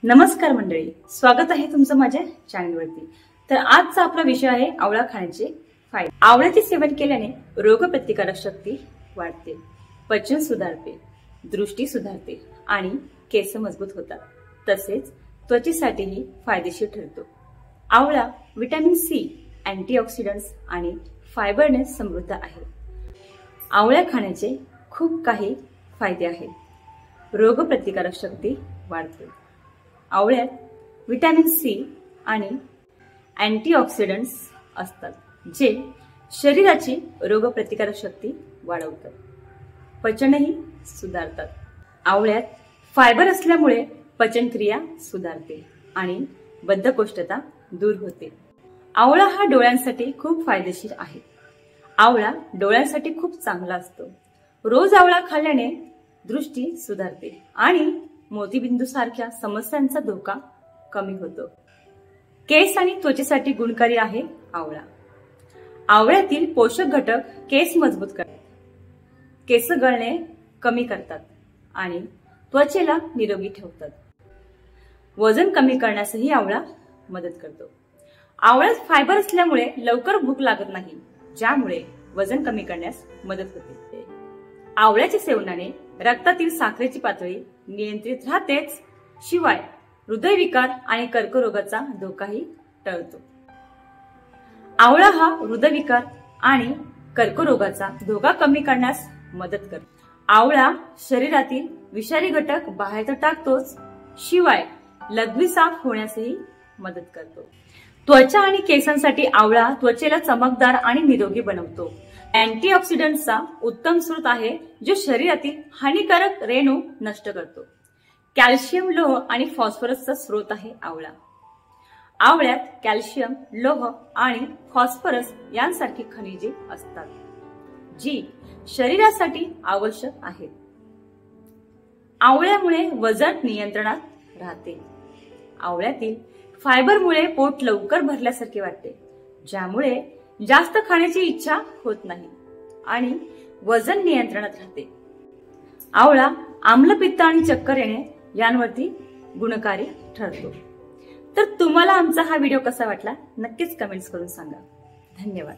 नमस्कार मंडळी, स्वागत आहे तुमचं माझ्या चॅनलवरती। तर आजचा आपला विषय आहे आवळा खाण्याचे फायदे। आवळ्याचे सेवन केल्याने रोगप्रतिकारक शक्ती वाढते, पचन सुधारते, दृष्टी सुधारते आणि केस मजबूत होतात। तसेच त्वचेसाठीही फायदेशीर ठरतो। आवळा व्हिटॅमिन सी, अँटीऑक्सिडंट्स आणि फायबरने समृद्ध आहे। आवळा खाण्याचे खूप काही फायदे आहेत। रोगप्रतिकारक शक्ती वाढते। आवळ्यात व्हिटॅमिन सी आणि अँटीऑक्सिडंट्स असतात, जे शरीराची रोगप्रतिकारक शक्ती वाढवतात, पचनही सुधारतात। आवळ्यात फायबर असल्यामुळे पचनक्रिया सुधारते आणि बद्धकोष्ठता दूर होते। आवळा हा डोळ्यांसाठी खूप फायदेशीर आहे। आवळा डोळ्यांसाठी खूप चांगला असतो। रोज आवळा खाल्ल्याने दृष्टी सुधारते आणि मोतीबिंदू सारख्या समस्यांचा धोका कमी होतो। केस आणि त्वचेसाठी गुणकारी आहे आवळा। आवळ्यातील पोषक घटक केस मजबूत करतात, केस गळणे कमी करतात आणि त्वचेला निरोगी ठेवतात। वजन कमी करण्यासही आवळा मदत करतो। आवळ्यात फायबर असल्यामुळे लवकर भूक लागत नाही, ज्यामुळे वजन कमी करण्यास मदत होते। आवळ्याच्या सेवनाने रक्तातील साखरेची पातळी नियंत्रित राहतेच, शिवाय हृदयविकार आणि कर्करोगाचा धोकाही टळतो। आवळा हा हृदयविकार आणि कर्करोगाचा धोका कमी करण्यास मदत करतो। आवळा शरीरातील विषारी घटक बाहेर टाकतोच, शिवाय लघवी साफ होण्यासही मदत करतो। त्वचा आणि केसांसाठी आवळा त्वचेला चमकदार आणि निरोगी बनवतो। अँटीऑक्सिडंट्सचा उत्तम स्रोत आहे, जो शरीरातील हानिकारक रेणू नष्ट करतो। कॅल्शियम, लोह आणि फॉस्फरसचा स्रोत आहे आवळा। आवळ्यात कॅल्शियम, लोह आणि फॉस्फरस यांसारखी खनिजे असतात, जी शरीरासाठी आवश्यक आहेत। आवळ्यामुळे वजन नियंत्रणात राहते। आवळ्यातील फायबरमुळे पोट लवकर भरल्यासारखे वाटते, ज्यामुळे जास्त खाण्याची इच्छा होत नाही आणि वजन नियंत्रणात राहते। आवळा आम्लपित्त आणि चक्कर येणे यांवरती गुणकारी ठरतो। तर तुम्हाला आमचा हा व्हिडिओ कसा वाटला नक्कीच कमेंट्स करून सांगा। धन्यवाद।